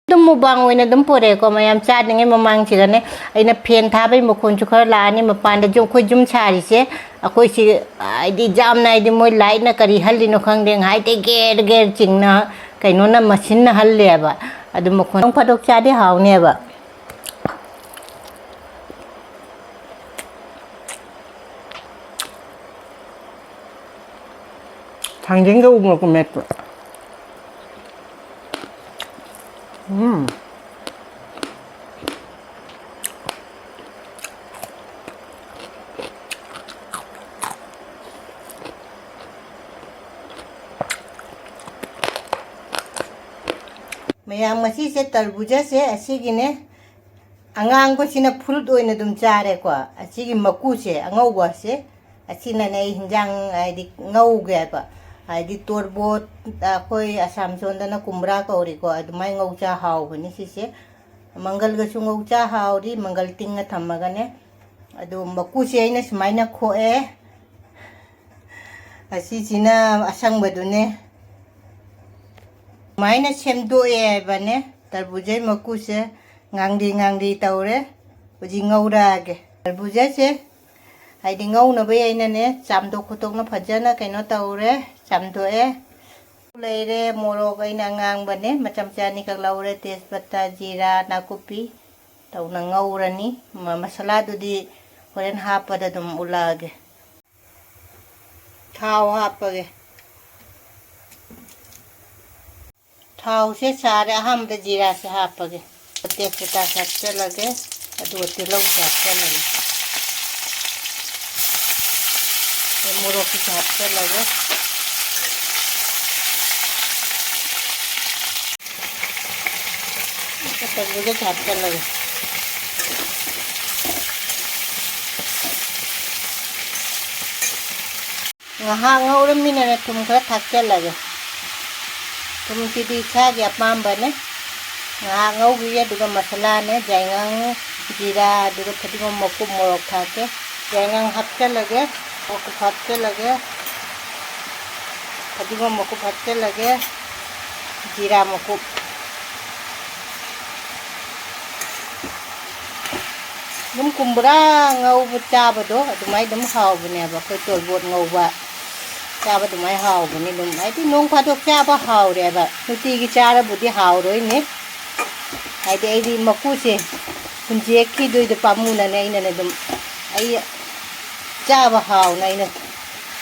dum mubang oina dum pore ko mayam chadinge mamang chigane aina pen thabai mokon chu khar laani mapanda jum khoi jum chari se akoi si di jam nai di moi light na kari halli no khang deng hai te ger ger chingna kaino na machine na halle ba adu mokon phadok chadi haune ba Thanging ga umur ko metpa Mayang masi se tarbuja se asigi ne angang ko sina fruit oina dum chare kwa asigi maku se angau ba se asina nei hinjang ai di ngau ge ba ai di torbot koi asam sonda na kumra ka ori ko adumai ngau cha hau bani si se mangal ga su ngau cha hau ri mangal tinga thamaga ne adu maku se ina smaina kho e asi sina asang badune Maina semdo e bane tarbuja maku se ngangdi taure uji ngaura ge tarbuja se ai di ngau na bai aina ne chamdo khotok na phajana kaino taure chamdo e leire moro gaina ngang bane macam chani ka laure tejpata jira nakupi tau na ngaurani masala du di horen hapada dum ulage thau hapage Thau se sare ham da jira se hapage tejpata satche lage adu tilau satche lage moro ki satche lage tarbuja satche lage ngaha ngaure minane tum kha thakche lage tum ti di cha ge apamba ne ngaha ngau gi duga masala ne jaingang jira duga thadingo moku morok thake jaingang hapche lage moku hapche lage thadingo moku hapche lage jira moku dum kumbra ngau bu cha ba do adumai dum hau bune ba ko tol bot ngau ba cha ba dumai hau bune dum ai ti nong phadok cha ba hau re ba nuti gi cha ra bu di hau roi ne ai di maku se punje ki doi de pamu na nei na dum ai cha ba hau nai na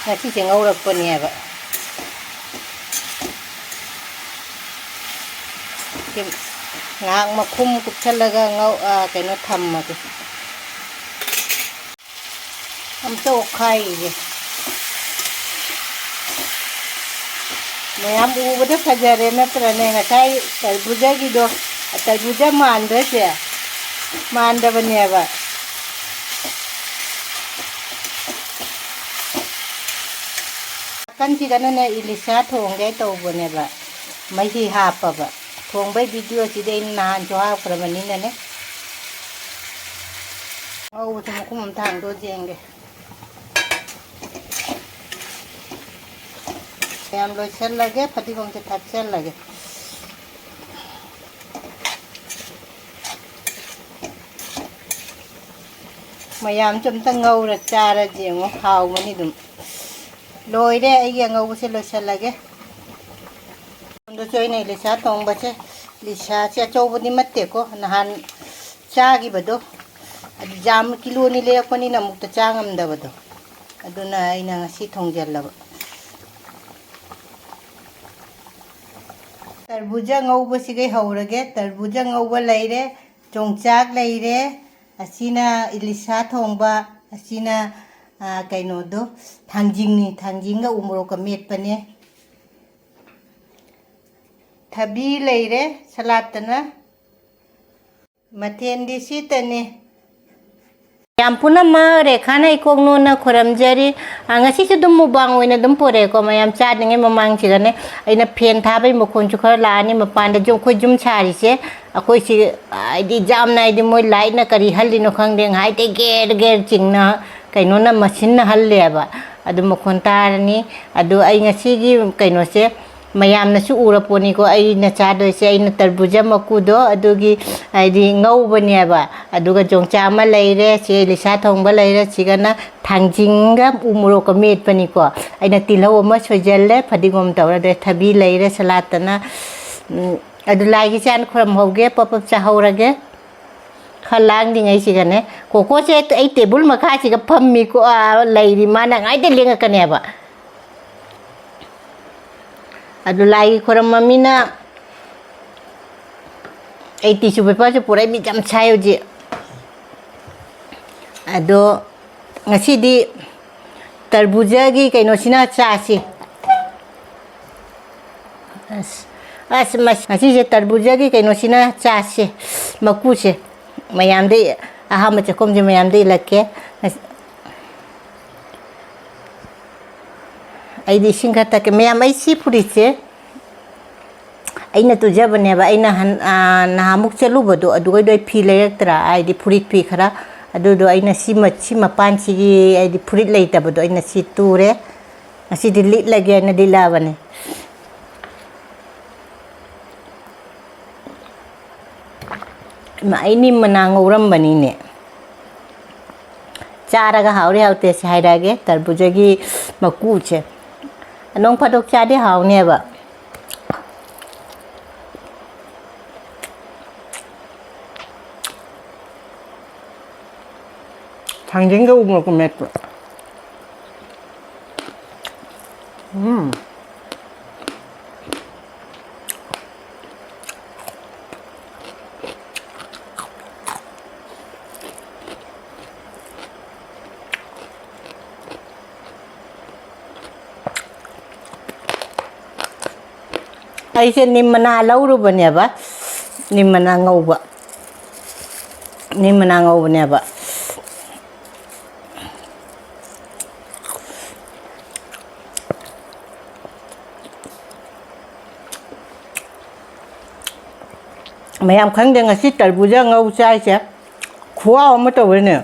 na chi se ngau ra ko ne ba kim ngang makhum kup chalaga ngau kaino tham ma ke am to khai ge mayam u bada fajare na trane ngai tarbuja gi do tarbuja manda se manda bane ba kan chi kana ne Elisha thongge to bane ba mai hi ha pa ba thongbai video chi de nan jo ha pramani na ne au tum kum thang do jenge Em lôi chân lage phati gong che that chân lage mayam chum ta ngau ra cha ra jeng hau mani dum lôi de ai ge ngau se lôi chân lage do choi nei le cha tong ba che Elisha che chou bani matte ko nahan cha gi bado jam kilo ni le ko ni na muk ta cha ngam da bado aduna ina ngasi thongjal la Tarbuja ngau ba sigai haurage tarbuja ngau ba leire yongchak leire asina Elisha thongba asina kaino do Thanging ga umro ka metpa ne thabi leire salatana mathel di sitane Yampuna ma rekhana ikong no na khoramjari angasi chu dum mubang oina dum pore ko mayam chadinge mamang chigane aina pen thabai mokon chu khar laani mapanda jum khoi jum chari se akoi si di jam nai di moi light na kari halli no khang deng hai te ger ger chingna kaino na machine na halle ba adu mokon tarani adu ai ngasi gi kaino se ꯃꯌꯥꯝꯅꯁꯨ ꯎꯔꯄꯣꯠꯅꯤꯀꯣ ꯑꯩꯅ ꯆꯥꯗꯣꯏꯁꯦ ꯑꯩꯅ ꯇꯔꯕꯨꯖꯥ ꯃꯀꯨꯗꯣ ꯑꯗꯨꯒꯤ ꯍꯥꯏꯗꯤ ꯉꯧꯕꯅꯦꯕ ꯑꯗꯨꯒ ꯌꯣꯡꯆꯥꯛ ꯑꯃ ꯂꯩꯔꯦ ꯁꯤ ꯏꯂꯤꯁꯥ ꯊꯣꯡꯕ ꯂꯩꯔꯦ ꯁꯤꯒꯅ ꯊꯥꯡꯖꯤꯡꯒ ꯎ ꯃꯣꯔꯣꯛꯀ ꯃꯦꯠꯄꯅꯤꯀꯣ ꯑꯩꯅ ꯇꯤꯜꯍꯧ ꯑꯃ ꯁꯣꯏꯖꯜꯂꯦ ꯐꯗꯤꯒꯣꯝ ꯇꯧꯔꯗ꯭ꯔꯦ ꯊꯕꯤ ꯂꯩꯔꯦ ꯁꯂꯥꯠꯇꯅ ꯑꯗꯨ ꯂꯥꯏꯒꯤ ꯆꯥꯅ ꯈꯨꯔꯝꯍꯧꯒꯦ ꯄꯞ ꯆꯥꯍꯧꯔꯒꯦ ꯈꯔ ꯂꯥꯡꯗꯤꯉꯩꯁꯤꯒꯅꯦ ꯀꯣꯀꯣꯁꯦ ꯑꯩ ꯇꯦꯕꯜ ꯃꯈꯥꯁꯤꯒ ꯐꯝꯃꯤꯀꯣ ꯂꯩꯔꯤ ꯃꯥꯅ ꯉꯥꯏꯗ ꯂꯦꯡꯉꯛꯀꯅꯦꯕ ꯑꯗꯨ ꯂꯥꯏꯒꯤ ꯈꯨꯔꯝꯃꯤꯅ ꯑꯩ ꯇꯤꯁꯨ ꯄꯦꯄꯔꯁꯨ ꯄꯨꯔꯛꯏ ꯃꯤꯠ ꯌꯥꯝ ꯁꯥꯏ ꯍꯧꯖꯤꯛ ꯑꯗꯣ ꯉꯁꯤꯗꯤ ꯇꯔꯕꯨꯖꯥꯒꯤ ꯀꯩꯅꯣꯁꯤꯅ ꯆꯥꯁꯤ ꯉꯁꯤꯁꯦ ꯇꯔꯕꯨꯖꯥꯒꯤ ꯀꯩꯅꯣꯁꯤꯅ ꯆꯥꯁꯤ ꯃꯀꯨꯁꯦ ꯃꯌꯥꯝꯗꯩ ꯑꯍꯥꯟꯕ ꯆꯥꯛꯈꯨꯝꯁꯦ ꯃꯌꯥꯝꯗꯩ ꯏꯜꯂꯛꯀꯦ ꯑꯩꯗꯤ ꯏꯁꯤꯡ ꯈꯔ ꯊꯛꯀꯦ ꯃꯌꯥꯝ ꯑꯩ ꯁꯤ ꯐꯨꯔꯤꯠꯁꯦ ꯑꯩꯅ ꯇꯨꯖꯕꯅꯦꯕ ꯑꯩꯅ ꯅꯍꯥꯟꯃꯨꯛ ꯆꯠꯂꯨꯕꯗꯣ ꯑꯗꯨꯒꯩꯗꯣ ꯑꯩ ꯐꯤ ꯂꯩꯔꯛꯇ꯭ꯔꯥ ꯍꯥꯏꯗꯤ ꯐꯨꯔꯤꯠ ꯐꯤ ꯈꯔ ꯑꯗꯨꯗꯣ ꯑꯩꯅ ꯁꯤ ꯃꯄꯥꯟꯁꯤꯒꯤ ꯍꯥꯏꯗꯤ ꯐꯨꯔꯤꯠ ꯂꯩꯇꯕꯗꯣ ꯑꯩꯅ ꯁꯤ ꯇꯨꯔꯦ ꯉꯁꯤꯗꯤ ꯂꯤꯠꯂꯒꯦ ꯍꯥꯏꯅ ꯂꯤꯠꯂꯛꯑꯕꯅꯦ ꯑꯩ ꯅꯤꯝ ꯃꯅꯥ ꯉꯧꯔꯝꯕꯅꯤꯅꯦ ꯆꯥꯔꯒ ꯍꯥꯎꯔꯤ ꯍꯥꯎꯇꯦꯁꯦ ꯍꯥꯏꯔꯛꯑꯒꯦ ꯇꯔꯕꯨꯖꯥꯒꯤ ꯃꯀꯨꯁꯦ ꯅꯣꯡ ꯐꯥꯗꯣꯛ ꯆꯥꯗꯤ ꯍꯥꯎꯅꯦꯕ ꯊꯥꯡꯖꯤꯡꯒ ꯎ ꯃꯣꯔꯣꯛꯀ ꯃꯦꯠꯄ ꯑꯩꯁꯦ ꯅꯤꯝ ꯃꯅꯥ ꯂꯧꯔꯨꯕꯅꯦꯕ ꯅꯤꯝ ꯃꯅꯥ ꯉꯧꯕꯅꯦꯕ ꯃꯌꯥꯝ ꯈꯪꯗꯦ ꯉꯁꯤ ꯇꯔꯕꯨꯖꯥ ꯉꯧ ꯆꯥꯏꯁꯦ ꯈꯨꯍꯥꯎ ꯑꯃ ꯇꯧꯋꯦꯅꯦ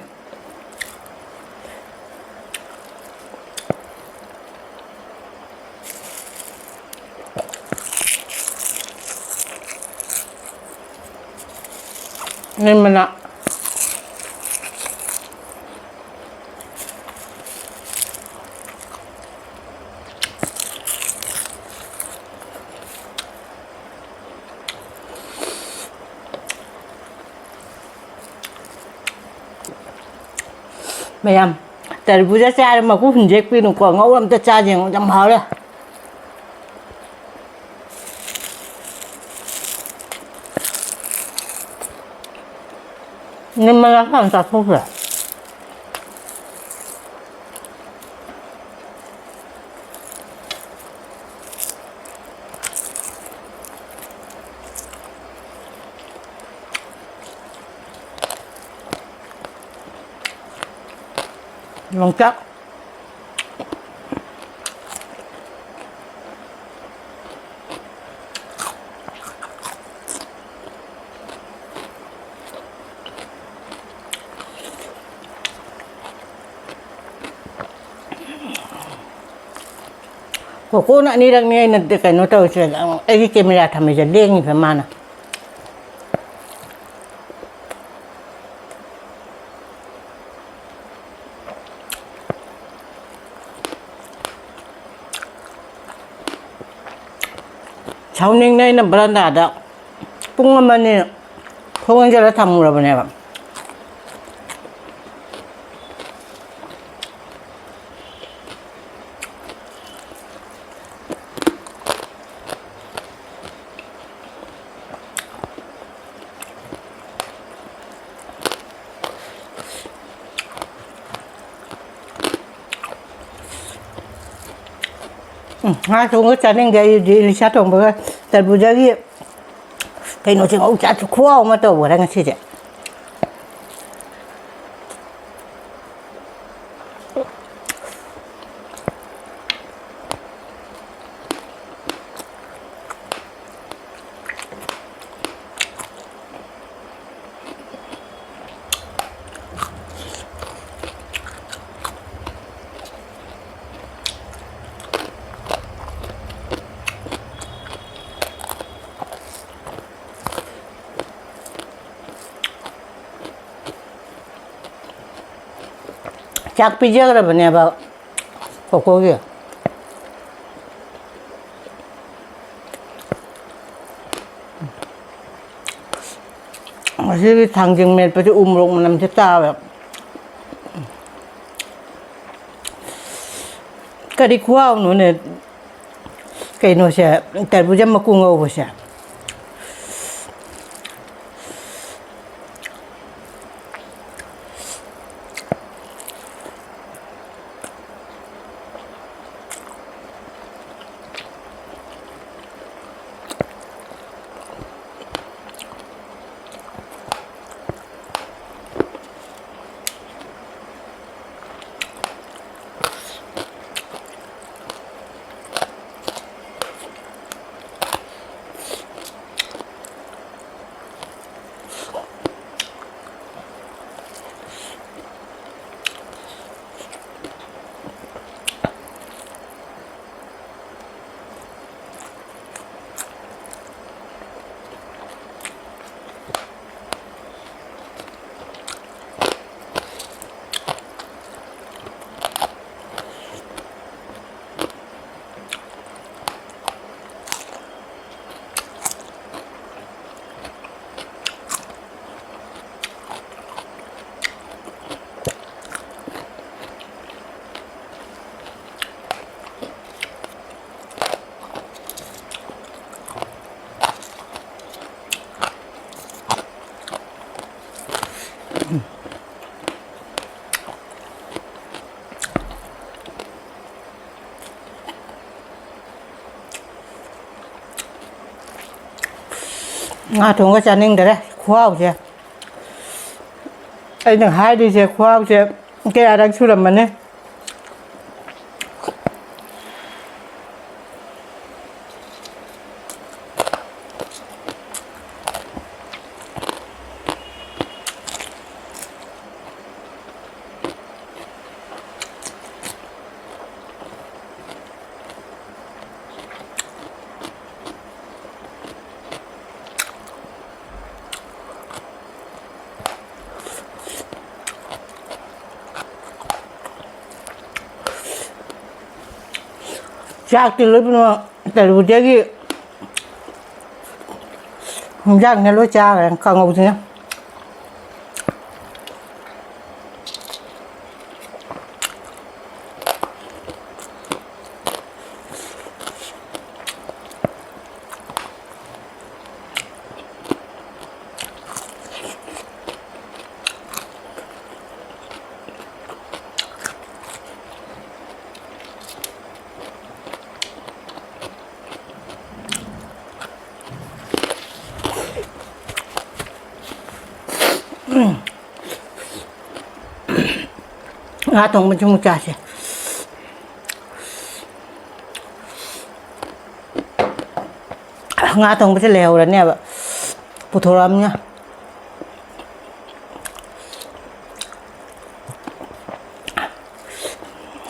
ꯅꯤꯝ ꯃꯅꯥ ꯃꯌꯥꯝ ꯇꯔꯕꯨꯖꯥ ꯆꯥꯔ ꯃꯀꯨ ꯍꯨꯟꯖꯦꯛꯄꯤꯅꯨꯀꯣ ꯉꯧꯔ ꯑꯝꯇ ꯆꯥꯁꯦ ꯌꯥꯝ ꯍꯥꯎꯔꯦ ꯅꯤꯝ ꯃꯅꯥ ꯈꯔ ꯆꯥꯊꯣꯛꯈ꯭ꯔꯦ yongchak ꯀꯣꯀꯣꯅ ꯑꯅꯤꯔꯛꯅꯤ ꯑꯩꯅ ꯀꯩꯅꯣ ꯇꯧꯔꯤꯁꯦ ꯑꯩꯒꯤ ꯀꯦꯃꯦꯔꯥ ꯊꯝꯃꯤꯁꯦ ꯂꯦꯡꯉꯤꯕ ꯃꯥꯅ ꯁꯥꯎꯅꯤꯡꯅ ꯑꯩꯅ ꯕꯔꯟꯗꯥꯗ ꯄꯨꯡ ꯑꯃꯅꯤ ꯊꯣꯡ ꯍꯥꯡꯖꯤꯜꯂ ꯊꯝꯃꯨꯔꯕꯅꯦꯕ ꯉꯥ ꯊꯣꯡꯕ ꯆꯥꯅꯤꯡꯗꯦ ꯑꯩꯗꯤ ꯏꯂꯤꯁꯥ ꯊꯣꯡꯕꯒ ꯇꯔꯕꯨꯖꯥꯒꯤ ꯀꯩꯅꯣꯁꯦ ꯉꯧ ꯆꯥꯛꯁꯨ ꯈꯨꯍꯥꯎ ꯑꯃ ꯇꯧꯕꯔꯦ ꯉꯁꯤꯁꯦ ꯆꯥꯛ ꯄꯤꯖꯈ꯭ꯔꯕꯅꯦꯕ ꯀꯣꯀꯣꯒꯤ ꯉꯁꯤꯒꯤ ꯊꯥꯡꯖꯤꯡ ꯃꯦꯠꯄꯁꯦ ꯎꯃꯣꯔꯣꯛ ꯃꯅꯝꯁꯦ ꯇꯥꯕ ꯀꯔꯤ ꯈꯨꯍꯥꯎꯅꯣꯅꯦ ꯀꯩꯅꯣꯁꯦ ꯇꯔꯕꯨꯖꯥ ꯃꯀꯨ ꯉꯧꯕꯁꯦ ꯉꯥ ꯊꯣꯡꯒ ꯆꯥꯅꯤꯡꯗꯔꯦ ꯈꯨꯍꯥꯎꯁꯦ ꯑꯩꯅ ꯍꯥꯏꯔꯤꯁꯦ ꯈꯨꯍꯥꯎꯁꯦ ꯀꯌꯥꯔꯛ ꯁꯨꯔꯝꯃꯅꯤ ꯆꯥꯛꯇꯤ ꯂꯣꯏꯅꯃꯛ ꯇꯔꯕꯨꯖꯥꯒꯤ ꯍꯤꯟꯖꯥꯡꯅ ꯂꯣꯏ ꯆꯥꯈ꯭ꯔꯦ ꯀꯥꯡꯉꯧꯁꯤꯅ ꯉꯥ ꯊꯣꯡꯕꯁꯨ ꯑꯃꯨꯛ ꯆꯥꯁꯦ ꯉꯥ ꯊꯣꯡꯕꯁꯦ ꯂꯩꯍꯧꯔꯅꯦꯕ ꯄꯨꯊꯣꯔꯛꯑꯕꯅꯤꯅ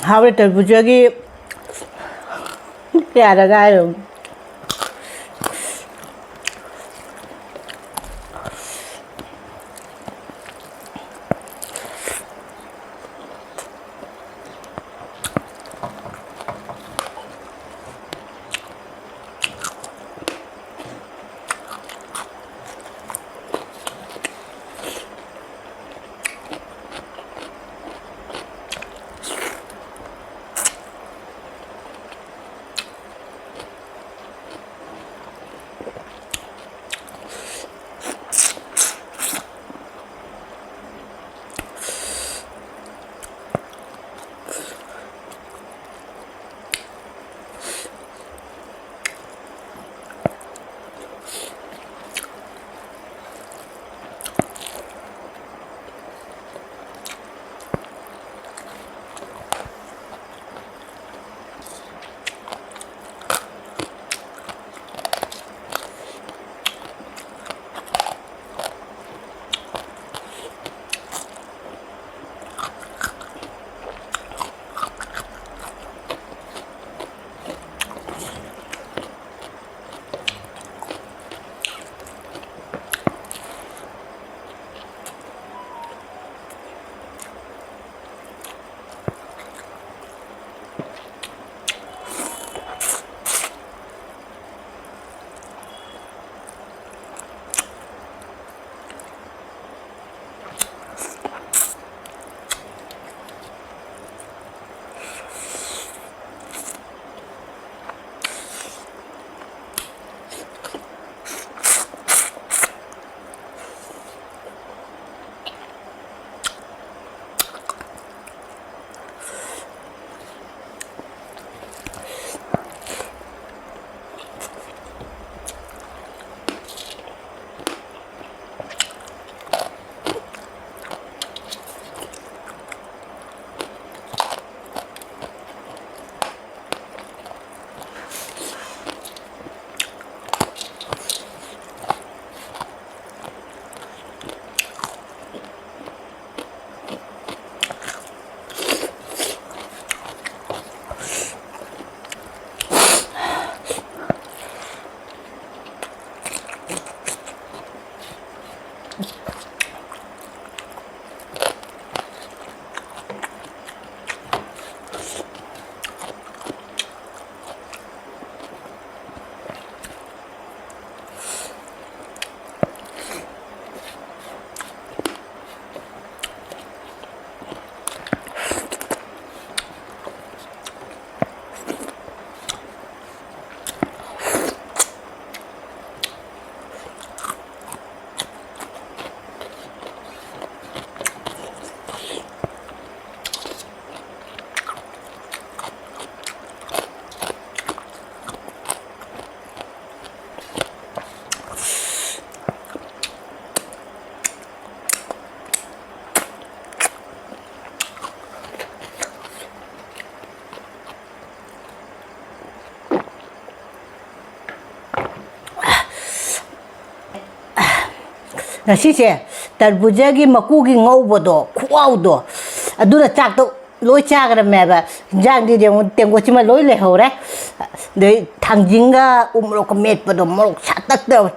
ꯍꯥꯎꯔꯦ ꯇꯔꯕꯨꯖꯥꯒꯤ ꯀꯌꯥꯔꯛ ꯍꯥꯏꯔꯣ 시세 달부자기 막고기 ngꯧ보도 쿠아우도 아두나 짝도 로이 짜그러매바 장디 좀 땡고치마 로이 레호래 네 당진가 우무로고 metpa도 모록 사딱도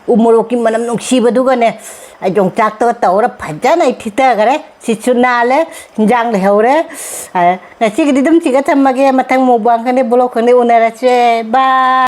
우무로기 만남 농시바두가네 yongchak tawra phajana ithita gare sichunale jang leure na chigidum chiga thamage mathang mobang khane blog khane unara che ba